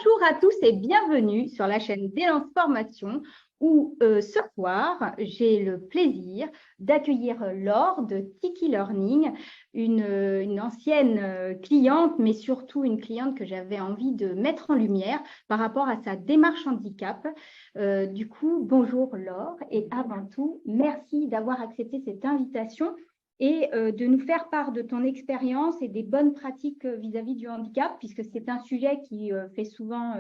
Bonjour à tous et bienvenue sur la chaîne d'Élance Formation où ce soir, j'ai le plaisir d'accueillir Laure de Tiki Learning, une ancienne cliente, mais surtout une cliente que j'avais envie de mettre en lumière par rapport à sa démarche handicap. Du coup, bonjour Laure et avant tout, merci d'avoir accepté cette invitation et de nous faire part de ton expérience et des bonnes pratiques vis-à-vis du handicap, puisque c'est un sujet qui fait souvent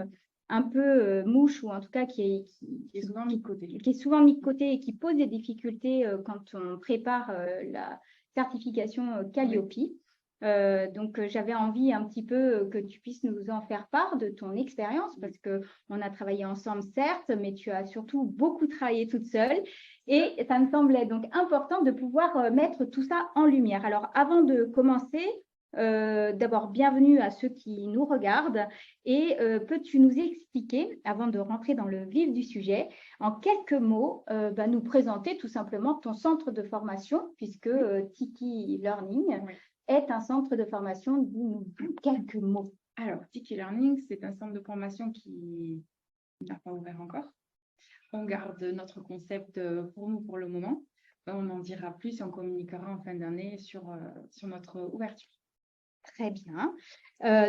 un peu mouche, ou en tout cas qui est souvent mis de côté. Qui est souvent mis de côté et qui pose des difficultés quand on prépare la certification Calliope. Donc, j'avais envie un petit peu que tu puisses nous en faire part de ton expérience, parce qu'on a travaillé ensemble, certes, mais tu as surtout beaucoup travaillé toute seule. Et ça me semblait donc important de pouvoir mettre tout ça en lumière. Alors, avant de commencer, d'abord, bienvenue à ceux qui nous regardent. Et peux-tu nous expliquer, avant de rentrer dans le vif du sujet, en quelques mots, nous présenter tout simplement ton centre de formation, puisque Tiki Learning est un centre de formation. Dis-nous quelques mots. Alors, Tiki Learning, c'est un centre de formation qui n'a pas ouvert encore. On garde notre concept pour nous pour le moment. On en dira plus et on communiquera en fin d'année sur notre ouverture. Très bien.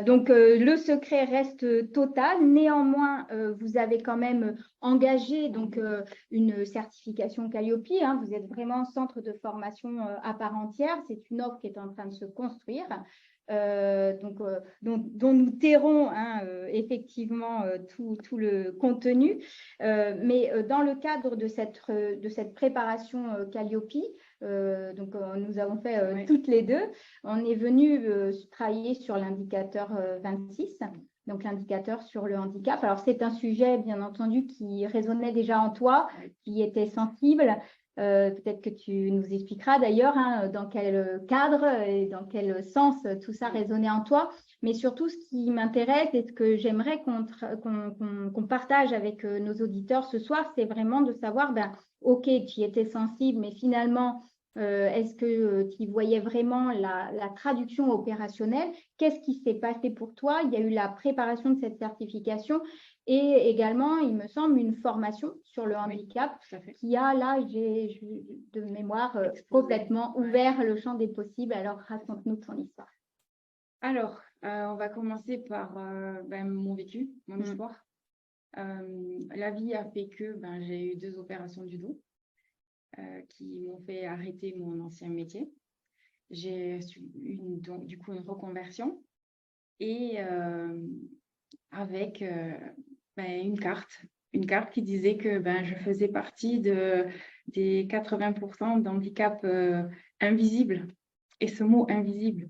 Donc, le secret reste total. Néanmoins, vous avez quand même engagé donc, une certification Calliope. Vous êtes vraiment centre de formation à part entière. C'est une offre qui est en train de se construire. Dont nous tairons effectivement tout le contenu. Mais dans le cadre de cette préparation Calliope, nous avons fait toutes les deux, on est venu travailler sur l'indicateur 26, donc l'indicateur sur le handicap. Alors, c'est un sujet, bien entendu, qui résonnait déjà en toi, qui était sensible. Peut-être que tu nous expliqueras d'ailleurs dans quel cadre et dans quel sens tout ça résonnait en toi. Mais surtout, ce qui m'intéresse et ce que j'aimerais qu'on partage avec nos auditeurs ce soir, c'est vraiment de savoir, OK, tu y étais sensible, mais finalement, est-ce que tu voyais vraiment la traduction opérationnelle? Qu'est-ce qui s'est passé pour toi? Il y a eu la préparation de cette certification et également, il me semble, une formation sur le handicap qui a, là, j'ai de mémoire, complètement ouvert le champ des possibles. Alors, raconte-nous ton histoire. Alors, on va commencer par mon vécu, mon histoire. La vie a fait que j'ai eu 2 opérations du dos qui m'ont fait arrêter mon ancien métier. J'ai eu du coup une reconversion et avec une carte qui disait que je faisais partie des 80% d'handicap invisible. Et ce mot invisible,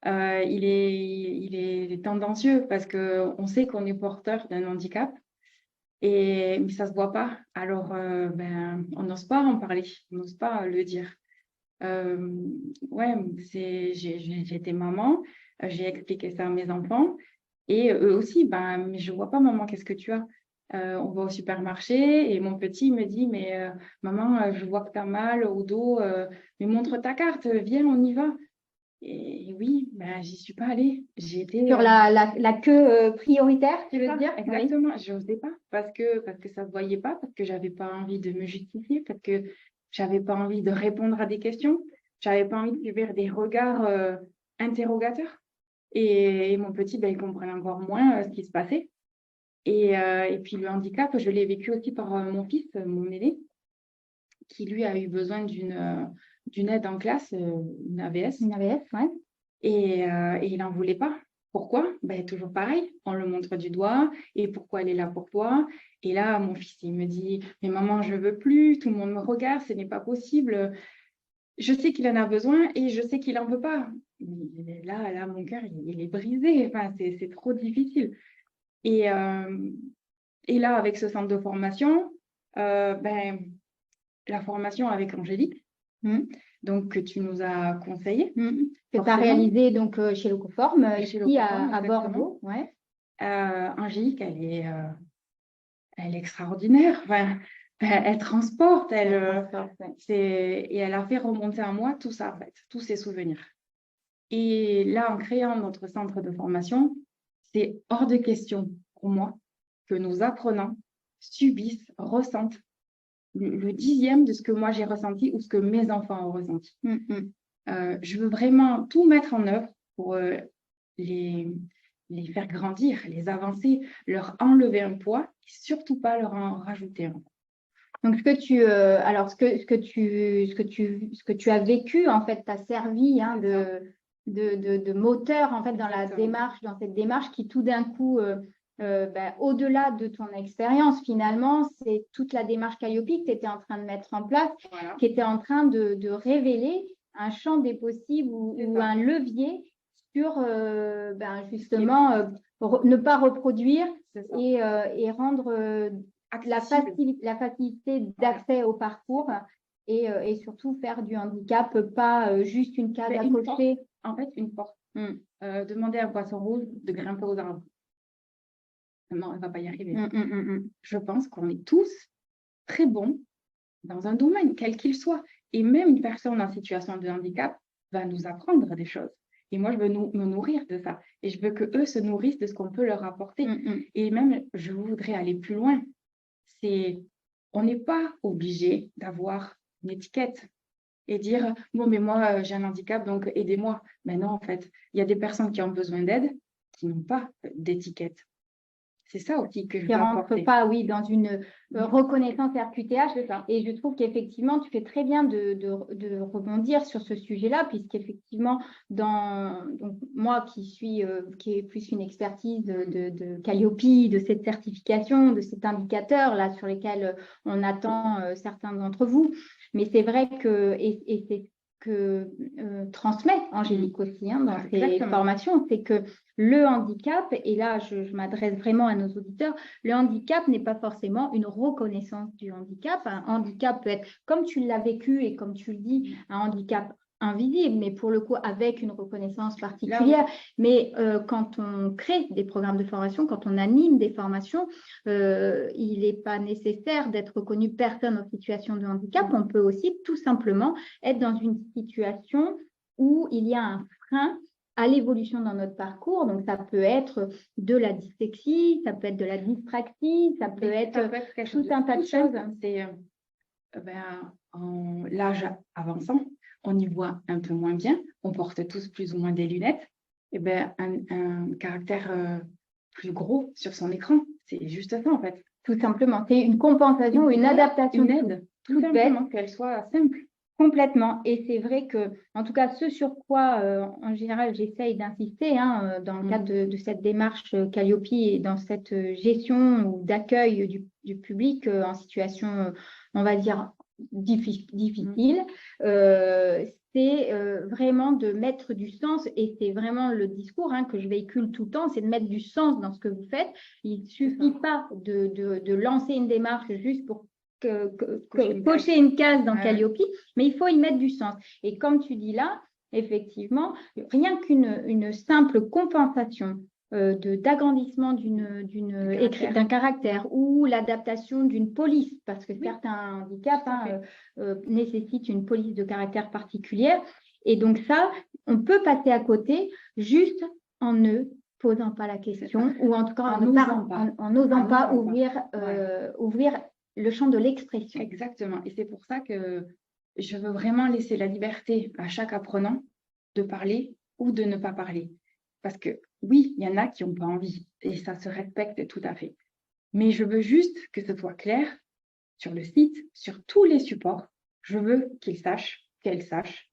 il est tendancieux parce qu'on sait qu'on est porteur d'un handicap, mais ça ne se voit pas. Alors, on n'ose pas en parler, on n'ose pas le dire. J'étais maman, j'ai expliqué ça à mes enfants et eux aussi, mais je ne vois pas maman, qu'est-ce que tu as? On va au supermarché et mon petit me dit, mais maman, je vois que tu as mal au dos, mais montre ta carte, viens, on y va. Et oui, j'y suis pas allée. J'ai été sur la queue prioritaire, tu veux dire? Exactement, je n'osais pas parce que ça ne se voyait pas, parce que j'avais pas envie de me justifier, parce que j'avais pas envie de répondre à des questions, j'avais pas envie de subir des regards interrogateurs. Et mon petit, il comprenait encore moins ce qui se passait. Et puis le handicap, je l'ai vécu aussi par mon fils, mon aîné, qui lui a eu besoin d'une aide en classe, une AVS. Une AVS, ouais. Et il n'en voulait pas. Pourquoi? Toujours pareil, on le montre du doigt. Et pourquoi elle est là pour toi? Et là, mon fils, il me dit, mais maman, je ne veux plus, tout le monde me regarde, ce n'est pas possible. Je sais qu'il en a besoin et je sais qu'il n'en veut pas. Là, mon cœur, il est brisé. Enfin, c'est trop difficile. Et là, avec ce centre de formation, la formation avec Angélique, donc que tu nous as conseillé. Que tu as réalisé donc, chez Locoform, ici à Bordeaux. Ouais. Angélique, elle est extraordinaire. Enfin, elle transporte, et elle a fait remonter en moi tout ça, en fait, tous ses souvenirs. Et là, en créant notre centre de formation, c'est hors de question pour moi que nos apprenants subissent, ressentent le 10e de ce que moi j'ai ressenti ou ce que mes enfants ont ressenti. Je veux vraiment tout mettre en œuvre pour les faire grandir, les avancer, leur enlever un poids et surtout pas leur en rajouter un. Donc, ce que tu as vécu, en fait, t'a servi de moteur, en fait, dans dans cette démarche qui, tout d'un coup, au-delà de ton expérience, finalement, c'est toute la démarche Calliope que tu étais en train de mettre en place, qui était en train de révéler un champ des possibles ou un levier sur, justement, ne pas reproduire et rendre la facilité d'accès au parcours et surtout faire du handicap pas juste une case à cocher. En fait, une porte. Demander à un poisson rouge de grimper aux arbres. Non, elle ne va pas y arriver. Je pense qu'on est tous très bons dans un domaine, quel qu'il soit. Et même une personne en situation de handicap va nous apprendre des choses. Et moi, je veux me nourrir de ça. Et je veux qu'eux se nourrissent de ce qu'on peut leur apporter. Et même, je voudrais aller plus loin. On n'est pas obligé d'avoir une étiquette et dire « bon, mais moi, j'ai un handicap, donc aidez-moi ». Mais non, en fait, il y a des personnes qui ont besoin d'aide qui n'ont pas d'étiquette. C'est ça aussi que je veux apporter. Qui ne rentre pas, dans une reconnaissance RQTH. Et je trouve qu'effectivement, tu fais très bien de rebondir sur ce sujet-là, puisqu'effectivement, donc, moi qui est plus une expertise de Calliope, de cette certification, de cet indicateur-là sur lesquels on attend certains d'entre vous. Mais c'est vrai que, et c'est que transmet Angélique aussi dans ses formations, c'est que le handicap, et là je m'adresse vraiment à nos auditeurs, le handicap n'est pas forcément une reconnaissance du handicap. Un handicap peut être, comme tu l'as vécu et comme tu le dis, un handicap invisible, mais pour le coup avec une reconnaissance particulière. Mais quand on crée des programmes de formation, quand on anime des formations, il n'est pas nécessaire d'être reconnu personne en situation de handicap. On peut aussi tout simplement être dans une situation où il y a un frein à l'évolution dans notre parcours. Donc, ça peut être de la dyslexie, ça peut être de la dyspraxie, ça peut être tout un tas de choses. C'est en l'âge avançant, on y voit un peu moins bien, on porte tous plus ou moins des lunettes, et un caractère plus gros sur son écran, c'est juste ça en fait. Tout simplement, c'est une compensation, une adaptation. Une aide, tout simplement, qu'elle soit simple. Complètement. Et c'est vrai que, en tout cas, ce sur quoi, en général, j'essaye d'insister dans le cadre de cette démarche Calliope et dans cette gestion ou d'accueil du public en situation, on va dire, difficile, c'est vraiment de mettre du sens, et c'est vraiment le discours que je véhicule tout le temps, c'est de mettre du sens dans ce que vous faites. Il ne suffit pas de lancer une démarche juste pour cocher une case dans Calliope, mais il faut y mettre du sens. Et comme tu dis là, effectivement, rien qu'une simple compensation d'agrandissement d'un caractère ou l'adaptation d'une police, parce que certains handicaps nécessitent une police de caractère particulière. Et donc ça, on peut passer à côté juste en ne posant pas la question, ou en tout cas en n'osant pas ouvrir le champ de l'expression. Exactement. Et c'est pour ça que je veux vraiment laisser la liberté à chaque apprenant de parler ou de ne pas parler. Parce que oui, il y en a qui n'ont pas envie et ça se respecte tout à fait. Mais je veux juste que ce soit clair sur le site, sur tous les supports. Je veux qu'ils sachent, qu'elles sachent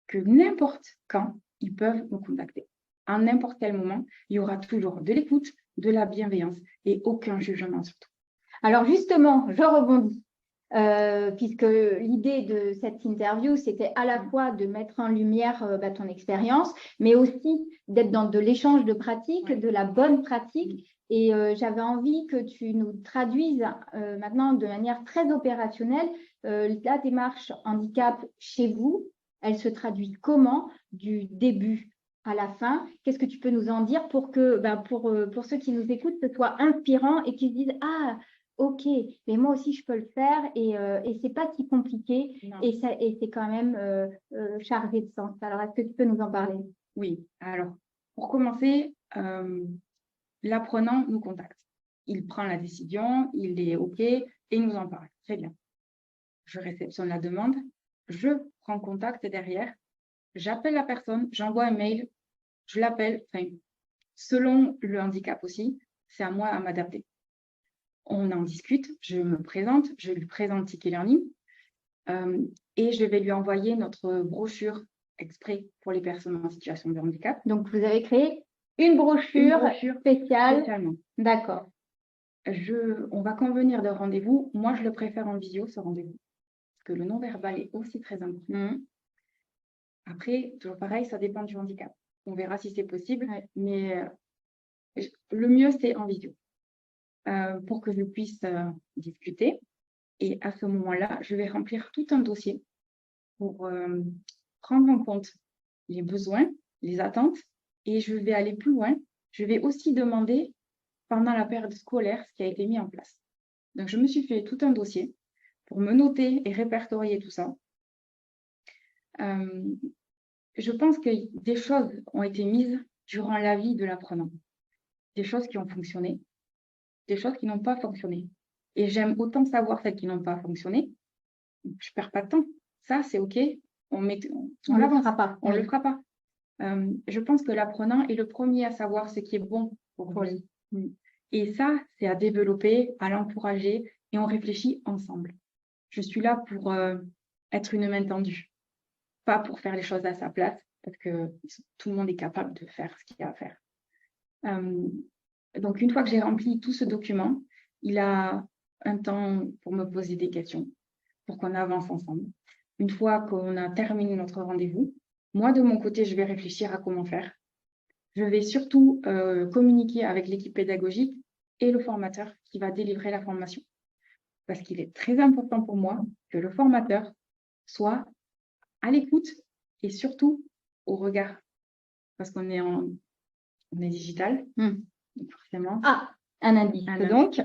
que n'importe quand, ils peuvent nous contacter. À n'importe quel moment, il y aura toujours de l'écoute, de la bienveillance et aucun jugement surtout. Alors justement, je rebondis, puisque l'idée de cette interview, c'était à la fois de mettre en lumière ton expérience, mais aussi d'être dans de l'échange de pratiques, de la bonne pratique. Et j'avais envie que tu nous traduises maintenant de manière très opérationnelle la démarche handicap chez vous. Elle se traduit comment du début à la fin? Qu'est-ce que tu peux nous en dire pour que, pour ceux qui nous écoutent, ce soit inspirant et qu'ils se disent « Ah, ok, mais moi aussi je peux le faire et c'est pas si compliqué et c'est quand même chargé de sens. » Alors, est-ce que tu peux nous en parler? Oui, alors pour commencer, l'apprenant nous contacte. il prend la décision, il est OK et il nous en parle. Très bien. Je réceptionne la demande, je prends contact derrière, j'appelle la personne, j'envoie un mail, je l'appelle, enfin, selon le handicap aussi, c'est à moi à m'adapter. On en discute, je me présente, je lui présente Tiki Learning et je vais lui envoyer notre brochure exprès pour les personnes en situation de handicap. Donc, vous avez créé une brochure spéciale. Spécialement. D'accord. On va convenir de rendez-vous. Moi, je le préfère en visio, ce rendez-vous. Parce que le non-verbal est aussi très important. Après, toujours pareil, ça dépend du handicap. On verra si c'est possible. Mais le mieux, c'est en visio. Pour que je puisse discuter. Et à ce moment-là, je vais remplir tout un dossier pour prendre en compte les besoins, les attentes. Et je vais aller plus loin. Je vais aussi demander pendant la période scolaire ce qui a été mis en place. Donc, je me suis fait tout un dossier pour me noter et répertorier tout ça. Je pense que des choses ont été mises durant la vie de l'apprenant. Des choses qui ont fonctionné, des choses qui n'ont pas fonctionné. Et j'aime autant savoir celles qui n'ont pas fonctionné. Je ne perds pas de temps. Ça, c'est OK. On ne le fera pas. On le fera pas. Je pense que l'apprenant est le premier à savoir ce qui est bon pour lui. Et ça, c'est à développer, à l'encourager et on réfléchit ensemble. Je suis là pour être une main tendue, pas pour faire les choses à sa place, parce que tout le monde est capable de faire ce qu'il y a à faire. Donc, une fois que j'ai rempli tout ce document, il a un temps pour me poser des questions, pour qu'on avance ensemble. Une fois qu'on a terminé notre rendez-vous, moi, de mon côté, je vais réfléchir à comment faire. Je vais surtout communiquer avec l'équipe pédagogique et le formateur qui va délivrer la formation. Parce qu'il est très important pour moi que le formateur soit à l'écoute et surtout au regard. Parce qu'on est digital, donc forcément. Ah, un indice donc.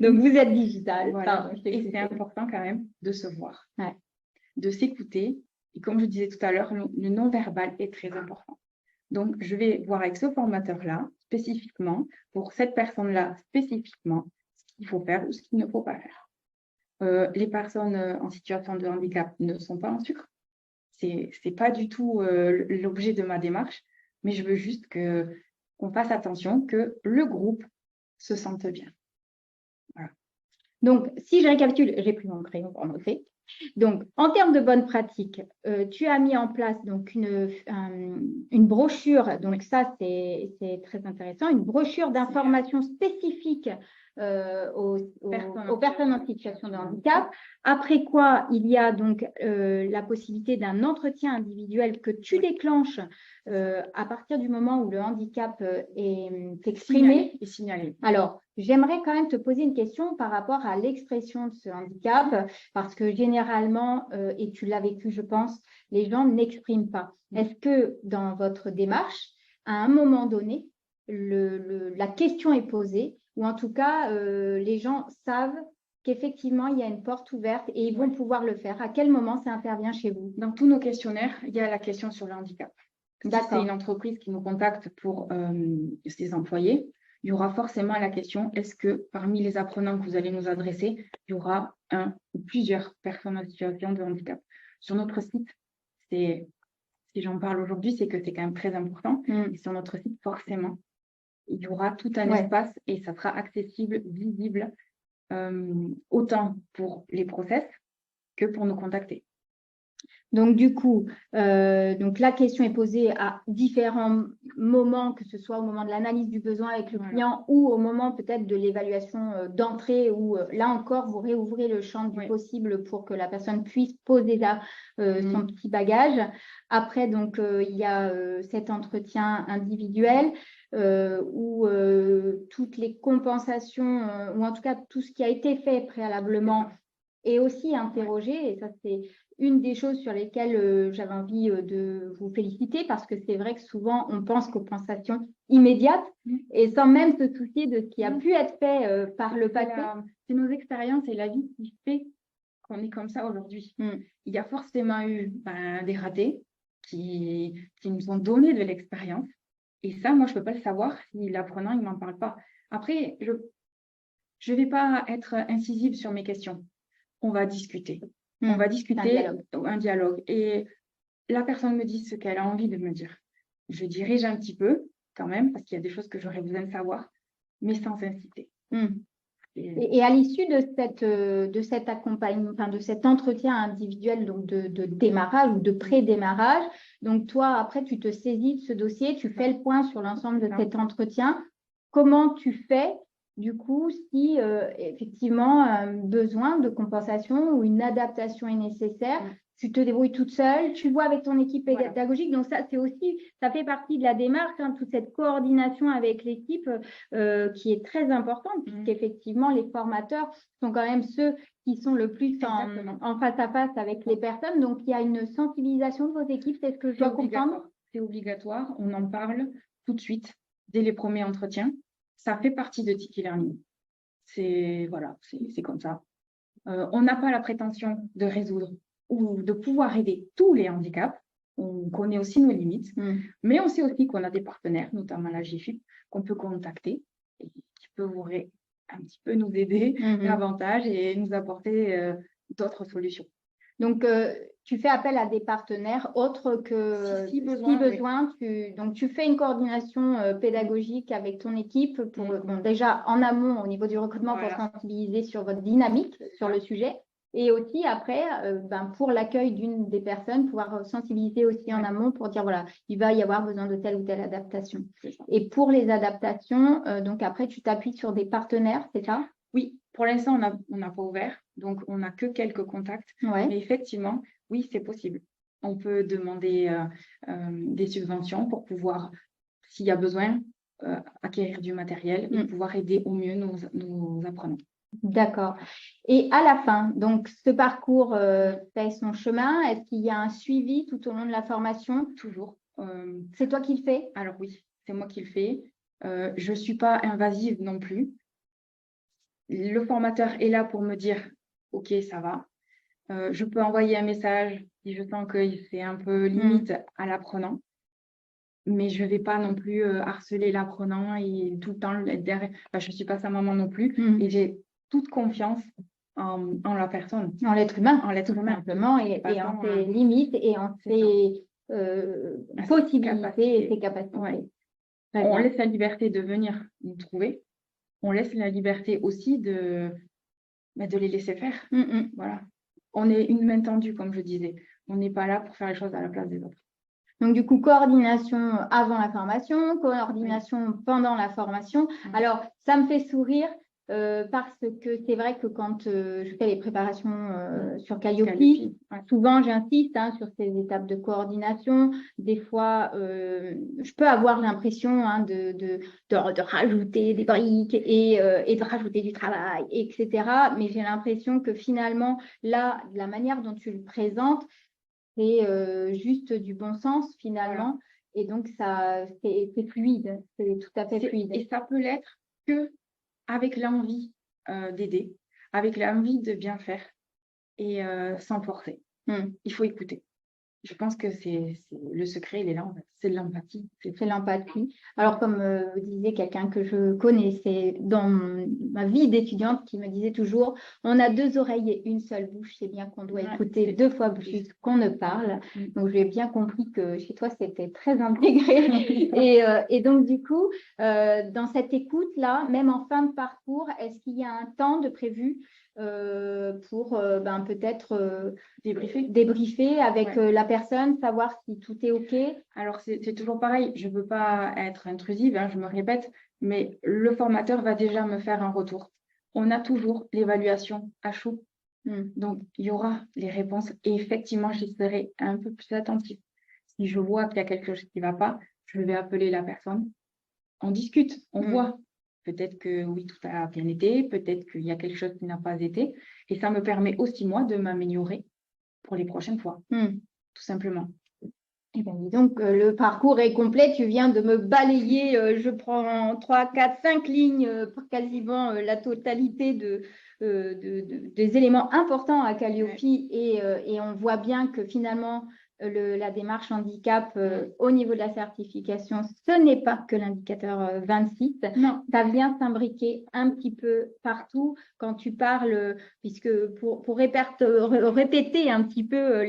Donc, vous êtes digital. Voilà. Pardon, et c'est important quand même de se voir, de s'écouter. Et comme je disais tout à l'heure, le non-verbal est très important. Donc, je vais voir avec ce formateur-là, spécifiquement, pour cette personne-là, spécifiquement, ce qu'il faut faire ou ce qu'il ne faut pas faire. Les personnes en situation de handicap ne sont pas en sucre. C'est pas du tout l'objet de ma démarche, mais je veux juste qu'on fasse attention, que le groupe se sente bien. Voilà. Donc, si je récapitule, j'ai pris mon crayon pour noter. Donc, en termes de bonnes pratiques, tu as mis en place donc une brochure. Donc, ça, c'est très intéressant. Une brochure d'information spécifique aux personnes en situation de handicap. Après quoi, il y a donc la possibilité d'un entretien individuel que tu déclenches à partir du moment où le handicap est exprimé et signalé. Alors, j'aimerais quand même te poser une question par rapport à l'expression de ce handicap, parce que généralement, et tu l'as vécu, je pense, les gens n'expriment pas. Est-ce que dans votre démarche, à un moment donné, la question est posée, ou en tout cas, les gens savent qu'effectivement, il y a une porte ouverte et ils vont pouvoir le faire. À quel moment ça intervient chez vous? Dans tous nos questionnaires, il y a la question sur le handicap. Si c'est une entreprise qui nous contacte pour ses employés, il y aura forcément la question, est-ce que parmi les apprenants que vous allez nous adresser, il y aura un ou plusieurs personnes en situation de handicap? Sur notre site, si j'en parle aujourd'hui, c'est que c'est quand même très important. Et sur notre site, forcément, il y aura tout un espace et ça sera accessible, visible, autant pour les process que pour nous contacter. Donc, du coup, donc la question est posée à différents moments, que ce soit au moment de l'analyse du besoin avec le client ou au moment peut-être de l'évaluation d'entrée où, là encore, vous réouvrez le champ du possible pour que la personne puisse poser son petit bagage. Après, donc, il y a cet entretien individuel où toutes les compensations, ou en tout cas tout ce qui a été fait préalablement est aussi interrogé. Et ça, c'est une des choses sur lesquelles j'avais envie de vous féliciter, parce que c'est vrai que souvent, on pense aux compensations immédiates et sans même se soucier de ce qui a pu être fait par le passé. C'est nos expériences et la vie qui fait qu'on est comme ça aujourd'hui. Il y a forcément eu des ratés qui nous ont donné de l'expérience. Et ça, moi, je ne peux pas le savoir si l'apprenant, il ne m'en parle pas. Après, je ne vais pas être incisive sur mes questions. On va discuter. On va discuter, un dialogue. Et la personne me dit ce qu'elle a envie de me dire. Je dirige un petit peu quand même, parce qu'il y a des choses que j'aurais besoin de savoir, mais sans inciter. Et à l'issue de cet accompagnement, enfin de cet entretien individuel donc de démarrage ou de pré-démarrage, donc toi, après, tu te saisis de ce dossier, tu fais le point sur l'ensemble de cet entretien. Comment tu fais, du coup, si effectivement un besoin de compensation ou une adaptation est nécessaire? Tu te débrouilles toute seule, tu vois avec ton équipe pédagogique. Donc ça, c'est aussi, ça fait partie de la démarche, toute cette coordination avec l'équipe qui est très importante, puisqu'effectivement, les formateurs sont quand même ceux qui sont le plus en face à face avec les personnes. Donc, il y a une sensibilisation de vos équipes, c'est ce que je dois comprendre? C'est obligatoire, on en parle tout de suite, dès les premiers entretiens. Ça fait partie de Tiki Learning. C'est comme ça. On n'a pas la prétention de résoudre ou de pouvoir aider tous les handicaps. On connaît aussi nos limites, mais on sait aussi qu'on a des partenaires, notamment la GFIP, qu'on peut contacter et qui peut un petit peu nous aider davantage et nous apporter d'autres solutions. Donc, tu fais appel à des partenaires autres que si besoin. Donc, tu fais une coordination pédagogique avec ton équipe pour, déjà en amont au niveau du recrutement pour sensibiliser sur votre dynamique sur le sujet. Et aussi après, pour l'accueil d'une des personnes, pouvoir sensibiliser aussi en amont pour dire, voilà, il va y avoir besoin de telle ou telle adaptation. Et pour les adaptations, donc après, tu t'appuies sur des partenaires, c'est ça? Oui, pour l'instant, on n'a pas ouvert, donc on n'a que quelques contacts. Mais effectivement, oui, c'est possible. On peut demander des subventions pour pouvoir, s'il y a besoin, acquérir du matériel et pouvoir aider au mieux nos apprenants. D'accord. Et à la fin, donc ce parcours fait son chemin. Est-ce qu'il y a un suivi tout au long de la formation? Toujours. C'est toi qui le fais? Alors oui, c'est moi qui le fais. Je ne suis pas invasive non plus. Le formateur est là pour me dire « Ok, ça va ». Je peux envoyer un message si je sens que c'est un peu limite à l'apprenant. Mais je ne vais pas non plus harceler l'apprenant et tout le temps être derrière. Enfin, je ne suis pas sa maman non plus. Et j'ai toute confiance en la personne. En l'être humain. En l'être humain. Simplement, et en ses limites et en ses possibilités et ses capacités. On laisse la liberté de venir nous trouver. On laisse la liberté aussi de les laisser faire. Voilà. On est une main tendue, comme je disais. On n'est pas là pour faire les choses à la place des autres. Donc, du coup, coordination avant la formation, coordination pendant la formation. Alors, ça me fait sourire parce que c'est vrai que quand je fais les préparations sur Calliope, souvent j'insiste sur ces étapes de coordination. Des fois, je peux avoir l'impression de rajouter des briques et de rajouter du travail, etc. Mais j'ai l'impression que finalement, là, la manière dont tu le présentes, c'est juste du bon sens finalement. Et donc, c'est fluide, c'est tout à fait fluide. Et ça peut l'être que avec l'envie d'aider, avec l'envie de bien faire et sans forcer. Il faut écouter. Je pense que c'est le secret, il est là, en fait. C'est de l'empathie. C'est l'empathie. Alors, comme vous disiez, quelqu'un que je connais, c'est dans ma vie d'étudiante qui me disait toujours, on a deux oreilles et une seule bouche, c'est bien qu'on doit écouter deux fois plus qu'on ne parle. Donc, j'ai bien compris que chez toi, c'était très intégré. et donc, du coup, dans cette écoute-là, même en fin de parcours, est-ce qu'il y a un temps de prévu pour peut-être débriefer avec la personne, savoir si tout est OK? Alors, c'est toujours pareil. Je ne veux pas être intrusive, je me répète, mais le formateur va déjà me faire un retour. On a toujours l'évaluation à chaud. Donc, il y aura les réponses et effectivement, j'y serai un peu plus attentive. Si je vois qu'il y a quelque chose qui ne va pas, je vais appeler la personne. On discute, on voit. Peut-être que oui, tout a bien été, peut-être qu'il y a quelque chose qui n'a pas été. Et ça me permet aussi, moi, de m'améliorer pour les prochaines fois, tout simplement. Eh bien, dis donc, le parcours est complet. Tu viens de me balayer, je prends 3, 4, 5 lignes pour quasiment la totalité des éléments importants à Calliope. Et on voit bien que finalement, la démarche handicap au niveau de la certification, ce n'est pas que l'indicateur 26. Non. Ça vient s'imbriquer un petit peu partout quand tu parles, puisque pour répéter un petit peu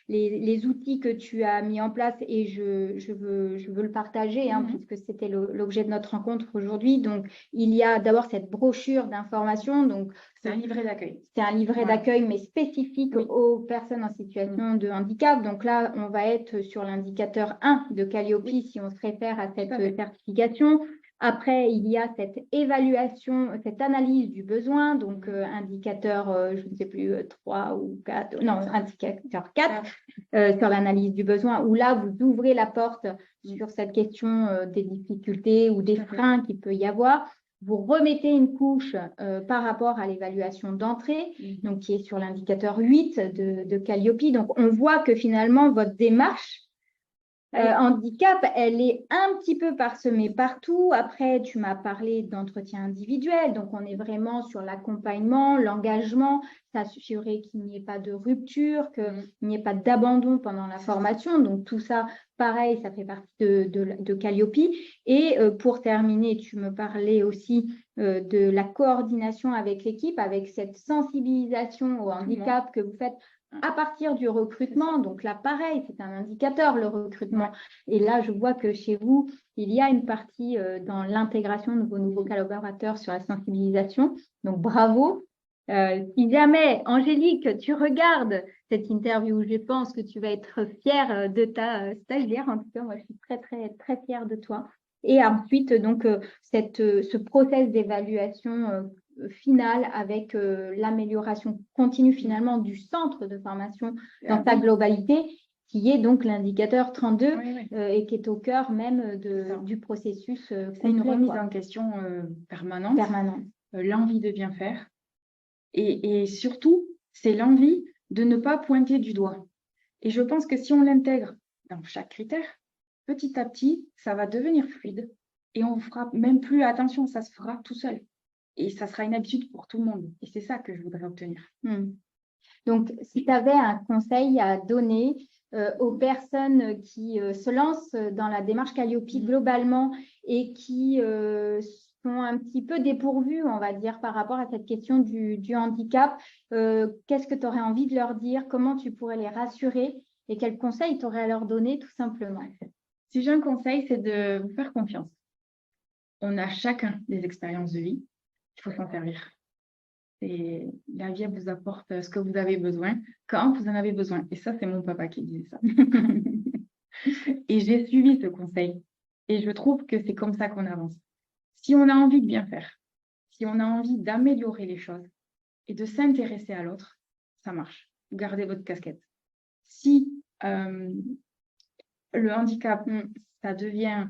les outils que tu as mis en place, et je veux le partager, puisque c'était l'objet de notre rencontre aujourd'hui. Donc, il y a d'abord cette brochure d'information. Donc, c'est un livret d'accueil. C'est un livret d'accueil, mais spécifique aux personnes en situation de handicap. Donc là, on va être sur l'indicateur 1 de Calliope si on se réfère à cette certification. Après, il y a cette évaluation, cette analyse du besoin, donc indicateur, je ne sais plus, 3 ou 4, non, indicateur 4, sur l'analyse du besoin, où là, vous ouvrez la porte sur cette question des difficultés ou des freins qu'il peut y avoir. Vous remettez une couche par rapport à l'évaluation d'entrée, donc qui est sur l'indicateur 8 de Calliope. Donc, on voit que finalement, votre démarche handicap, elle est un petit peu parsemée partout. Après, tu m'as parlé d'entretien individuel. Donc, on est vraiment sur l'accompagnement, l'engagement, s'assurer qu'il n'y ait pas de rupture, qu'il n'y ait pas d'abandon pendant la formation. Donc, tout ça, pareil, ça fait partie de Calliope. Et pour terminer, tu me parlais aussi de la coordination avec l'équipe, avec cette sensibilisation au handicap que vous faites à partir du recrutement. Donc là, pareil, c'est un indicateur, le recrutement. Et là, je vois que chez vous, il y a une partie dans l'intégration de vos nouveaux collaborateurs sur la sensibilisation. Donc, bravo. Si jamais, Angélique, tu regardes cette interview, je pense que tu vas être fière de ta stagiaire. En tout cas, moi, je suis très, très, très fière de toi. Et ensuite, donc, ce process d'évaluation finale avec l'amélioration continue finalement du centre de formation dans sa globalité, qui est donc l'indicateur 32 et qui est au cœur même du processus complet. C'est une remise en question permanente. L'envie de bien faire. Et surtout, c'est l'envie de ne pas pointer du doigt. Et je pense que si on l'intègre dans chaque critère, petit à petit, ça va devenir fluide. Et on ne fera même plus attention, ça se fera tout seul. Et ça sera une habitude pour tout le monde. Et c'est ça que je voudrais obtenir. Donc, si tu avais un conseil à donner aux personnes qui se lancent dans la démarche Calliope globalement et qui sont un petit peu dépourvues, on va dire, par rapport à cette question du handicap, qu'est-ce que tu aurais envie de leur dire? Comment tu pourrais les rassurer? Et quels conseils tu aurais à leur donner, tout simplement? Si j'ai un conseil, c'est de vous faire confiance. On a chacun des expériences de vie. Il faut s'en servir. Et la vie vous apporte ce que vous avez besoin quand vous en avez besoin. Et ça, c'est mon papa qui disait ça. Et j'ai suivi ce conseil. Et je trouve que c'est comme ça qu'on avance. Si on a envie de bien faire, si on a envie d'améliorer les choses et de s'intéresser à l'autre, ça marche. Gardez votre casquette. Si le handicap, ça devient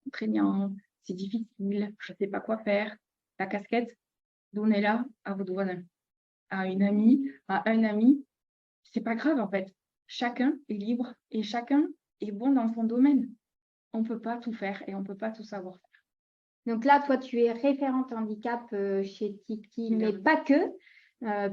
contraignant, c'est difficile, je ne sais pas quoi faire, la casquette, donnez-la à votre voisin, à une amie, à un ami. C'est pas grave en fait. Chacun est libre et chacun est bon dans son domaine. On ne peut pas tout faire et on ne peut pas tout savoir faire. Donc là, toi, tu es référente handicap chez Tiki, mais pas que,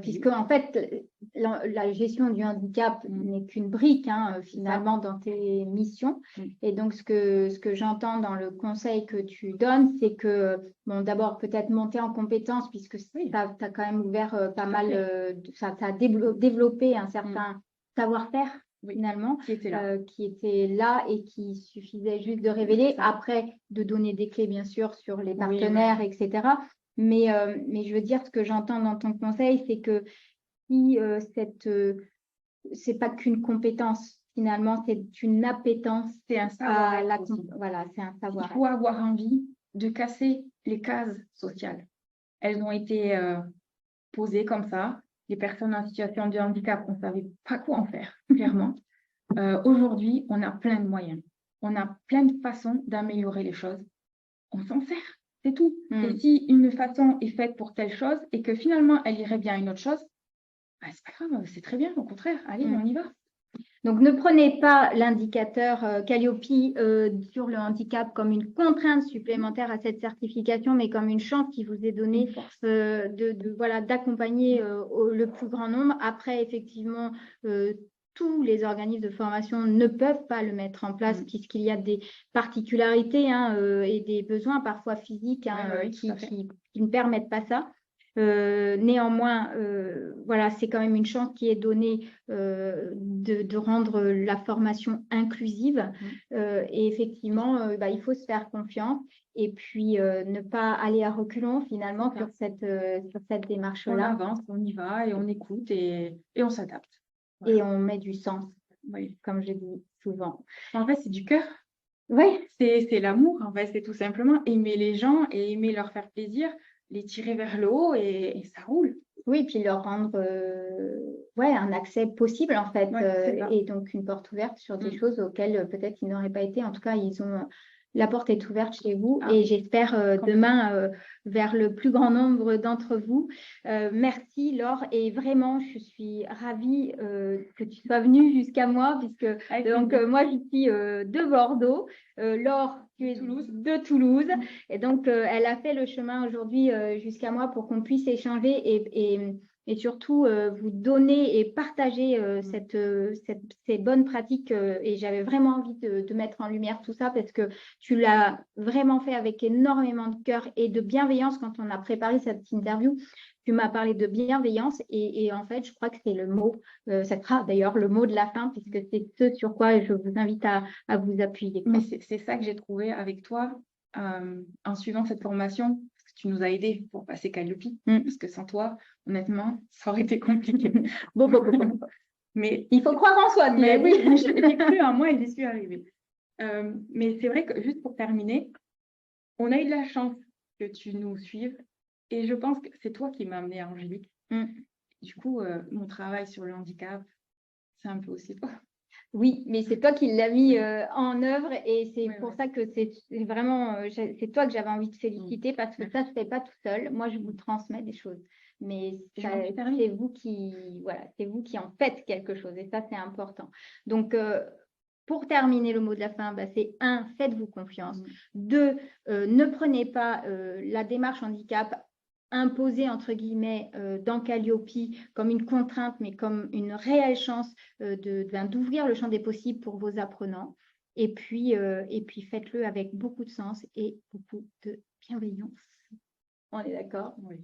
puisque en fait, la gestion du handicap n'est qu'une brique finalement dans tes missions. Et donc, ce que j'entends dans le conseil que tu donnes, c'est que, bon, d'abord, peut-être monter en compétence, puisque tu as quand même ouvert pas mal, ça a développé un certain savoir-faire. Finalement, qui était là et qui suffisait juste de révéler, après de donner des clés bien sûr sur les partenaires, etc. Mais je veux dire, ce que j'entends dans ton conseil, c'est que si c'est pas qu'une compétence, finalement, c'est une appétence. C'est un savoir. Voilà, c'est un savoir. Il faut avoir envie de casser les cases sociales. Elles ont été posées comme ça. Les personnes en situation de handicap, on ne savait pas quoi en faire, clairement. Aujourd'hui, on a plein de moyens. On a plein de façons d'améliorer les choses. On s'en sert, c'est tout. Et si une façon est faite pour telle chose et que finalement, elle irait bien à une autre chose, bah, c'est pas grave, c'est très bien, au contraire. Allez, on y va. Donc, ne prenez pas l'indicateur Calliope sur le handicap comme une contrainte supplémentaire à cette certification, mais comme une chance qui vous est donnée d'accompagner le plus grand nombre. Après, effectivement, tous les organismes de formation ne peuvent pas le mettre en place puisqu'il y a des particularités et des besoins parfois physiques qui ne permettent pas ça. Néanmoins, voilà, c'est quand même une chance qui est donnée de rendre la formation inclusive. Et effectivement, il faut se faire confiance et puis ne pas aller à reculons finalement sur cette démarche-là. On avance, on y va et on écoute et on s'adapte. Voilà. Et on met du sens, comme je dis souvent. En fait, c'est du cœur. Oui. C'est l'amour, en fait, c'est tout simplement aimer les gens et aimer leur faire plaisir, les tirer vers le haut et ça roule. Oui, puis leur rendre un accès possible, en fait, et donc une porte ouverte sur des choses auxquelles peut-être ils n'auraient pas été. En tout cas, la porte est ouverte chez vous et j'espère demain vers le plus grand nombre d'entre vous. Merci Laure et vraiment je suis ravie que tu sois venue jusqu'à moi puisque moi je suis de Bordeaux, Laure tu es de Toulouse et donc elle a fait le chemin aujourd'hui jusqu'à moi pour qu'on puisse échanger et surtout vous donner et partager ces bonnes pratiques et j'avais vraiment envie de mettre en lumière tout ça parce que tu l'as vraiment fait avec énormément de cœur et de bienveillance quand on a préparé cette interview. Tu m'as parlé de bienveillance et en fait, je crois que c'est le mot, ça sera d'ailleurs le mot de la fin puisque c'est ce sur quoi je vous invite à vous appuyer. Mais c'est ça que j'ai trouvé avec toi en suivant cette formation. Tu nous as aidés pour passer Calliope, parce que sans toi, honnêtement, ça aurait été compliqué. Bon. Mais il faut croire en soi. Mais oui, j'ai cru en moi et j'y suis arrivée. Mais c'est vrai que juste pour terminer, on a eu de la chance que tu nous suives et je pense que c'est toi qui m'as amenée à Angélique. Du coup, mon travail sur le handicap, c'est un peu aussi toi. Oui, mais c'est toi qui l'as mis en œuvre et c'est pour ça que c'est vraiment, c'est toi que j'avais envie de féliciter parce que ça, je ne fais pas tout seul. Moi, je vous transmets des choses, mais c'est vous qui en faites quelque chose et ça, c'est important. Donc, pour terminer, le mot de la fin, c'est 1, faites-vous confiance. 2, ne prenez pas la démarche handicap imposée, entre guillemets, dans Calliope comme une contrainte, mais comme une réelle chance d'ouvrir le champ des possibles pour vos apprenants. Et puis faites-le avec beaucoup de sens et beaucoup de bienveillance. On est d'accord? Oui.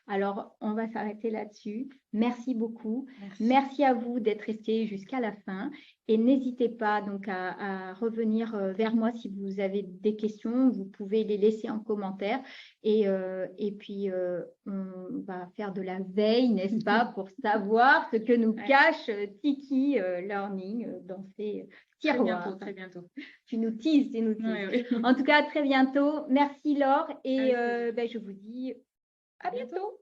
Alors, on va s'arrêter là-dessus. Merci beaucoup. Merci à vous d'être restés jusqu'à la fin. Et n'hésitez pas donc à revenir vers moi si vous avez des questions. Vous pouvez les laisser en commentaire. Et puis, on va faire de la veille, n'est-ce pas, pour savoir ce que nous cache Tiki Learning dans ses tiroirs. Très bientôt. Tu nous teases, Oui. En tout cas, à très bientôt. Merci Laure. Et je vous dis à bientôt.